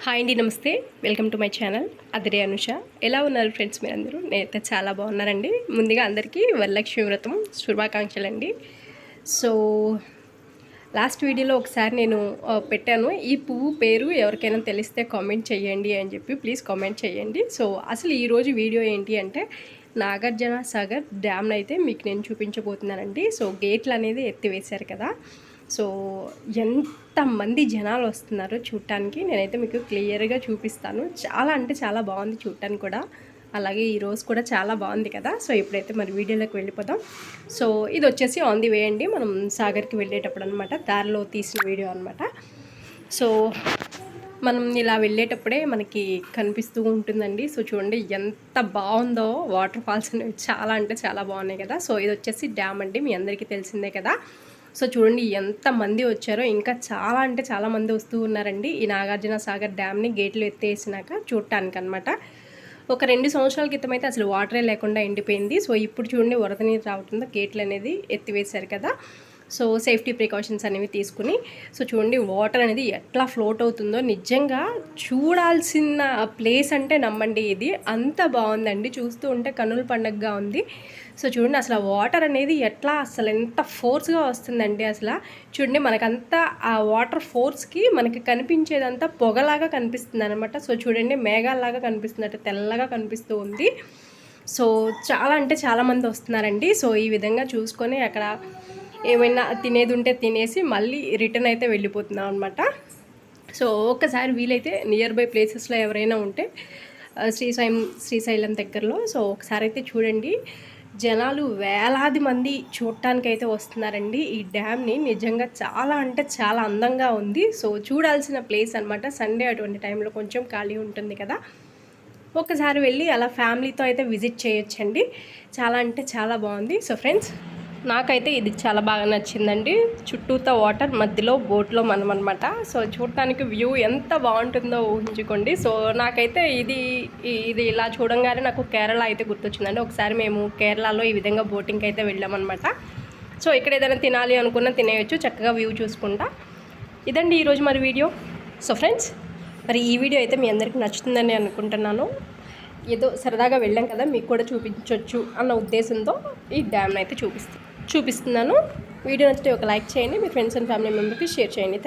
Hi అండి, నమస్తే. Welcome to my channel అదిరే అనుష. ఎలా ఉన్నారు ఫ్రెండ్స్ మీరందరూ? నేనైతే చాలా బాగున్నానండి. ముందుగా అందరికీ వరలక్ష్మి వ్రతం శుభాకాంక్షలు అండి. సో లాస్ట్ వీడియోలో ఒకసారి నేను పెట్టాను, ఈ పువ్వు పేరు ఎవరికైనా తెలిస్తే కామెంట్ చేయండి అని చెప్పి. ప్లీజ్ కామెంట్ చేయండి. సో అసలు ఈరోజు వీడియో ఏంటి అంటే, నాగార్జున సాగర్ డ్యామ్ని అయితే మీకు నేను చూపించబోతున్నానండి. సో గేట్లు అనేది ఎత్తివేశారు కదా, సో ఎంతమంది జనాలు వస్తున్నారో చూడటానికి నేనైతే మీకు క్లియర్గా చూపిస్తాను. చాలా అంటే చాలా బాగుంది చూడటానికి కూడా, అలాగే ఈరోజు కూడా చాలా బాగుంది కదా. సో ఇప్పుడైతే మరి వీడియోలోకి వెళ్ళిపోదాం. సో ఇది వచ్చేసి ఆన్ ది వే అండి, మనం సాగర్కి వెళ్ళేటప్పుడు అనమాట, దారిలో తీసిన వీడియో అనమాట. సో మనం ఇలా వెళ్ళేటప్పుడే మనకి కనిపిస్తూ ఉంటుందండి. సో చూడండి ఎంత బాగుందో, వాటర్ ఫాల్స్ అనేవి చాలా అంటే చాలా బాగున్నాయి కదా. సో ఇది వచ్చేసి డ్యామ్ అండి, మీ అందరికీ తెలిసిందే కదా. సో చూడండి ఎంతమంది వచ్చారో, ఇంకా చాలా అంటే చాలా మంది వస్తూ ఉన్నారండి ఈ నాగార్జున సాగర్ డ్యామ్ని గేట్లు ఎత్తేసినాక చూడటానికి అనమాట. ఒక 2 సంవత్సరాల క్రితం అయితే అసలు వాటరే లేకుండా ఎండిపోయింది. సో ఇప్పుడు చూడండి వరద నీరు రావడంతో గేట్లు అనేది ఎత్తివేశారు కదా. సో సేఫ్టీ ప్రికాషన్స్ అనేవి తీసుకుని, సో చూడండి వాటర్ అనేది ఎట్లా ఫ్లోట్ అవుతుందో, నిజంగా చూడాల్సిన ప్లేస్ అంటే నమ్మండి, ఇది అంత బాగుందండి. చూస్తూ ఉంటే కన్నుల పండుగగా ఉంది. సో చూడండి అసలు వాటర్ అనేది ఎట్లా, అసలు ఎంత ఫోర్స్గా వస్తుందండి. అసలు చూడండి మనకంతా ఆ వాటర్ ఫోర్స్కి మనకి కనిపించేదంతా పొగలాగా కనిపిస్తుంది అనమాట. సో చూడండి మేఘాల్లాగా కనిపిస్తున్నట్టు తెల్లగా కనిపిస్తూ ఉంది. సో చాలా అంటే చాలామంది వస్తున్నారండి. సో ఈ విధంగా చూసుకొని అక్కడ ఏమైనా తినేది ఉంటే తినేసి మళ్ళీ రిటర్న్ అయితే వెళ్ళిపోతున్నాం అనమాట. సో ఒక్కసారి వీలైతే నియర్ బై ప్లేసెస్లో ఎవరైనా ఉంటే శ్రీశైలం దగ్గరలో, సో ఒకసారి అయితే చూడండి. జనాలు వేలాది మంది చూడటానికి అయితే వస్తున్నారండి ఈ డ్యామ్ని. నిజంగా చాలా అంటే చాలా అందంగా ఉంది. సో చూడాల్సిన ప్లేస్ అనమాట. సండే అటువంటి టైంలో కొంచెం ఖాళీ ఉంటుంది కదా, ఒకసారి వెళ్ళి అలా ఫ్యామిలీతో అయితే విజిట్ చేయొచ్చండి. చాలా అంటే చాలా బాగుంది. సో ఫ్రెండ్స్, నాకైతే ఇది చాలా బాగా నచ్చిందండి. చుట్టూతో వాటర్, మధ్యలో బోట్లో మనం అనమాట. సో చూడటానికి వ్యూ ఎంత బాగుంటుందో ఊహించుకోండి. సో నాకైతే ఇది ఇలా చూడంగానే నాకు కేరళ అయితే గుర్తొచ్చిందండి. ఒకసారి మేము కేరళలో ఈ విధంగా బోటింగ్కి అయితే వెళ్ళామన్నమాట. సో ఇక్కడ ఏదైనా తినాలి అనుకున్నా తినేయచ్చు, చక్కగా వ్యూ చూసుకుంటా. ఇదండి ఈరోజు మరి వీడియో. సో ఫ్రెండ్స్, మరి ఈ వీడియో అయితే మీ అందరికీ నచ్చుతుందని అనుకుంటున్నాను. ఏదో సరదాగా వెళ్ళాం కదా, మీకు కూడా చూపించవచ్చు అన్న ఉద్దేశంతో ఈ డ్యామ్ని అయితే చూపిస్తున్నాను. వీడియో నచ్చితే ఒక లైక్ చేయండి, మీ ఫ్రెండ్స్ అండ్ ఫ్యామిలీ మెంబర్కి షేర్ చేయండి.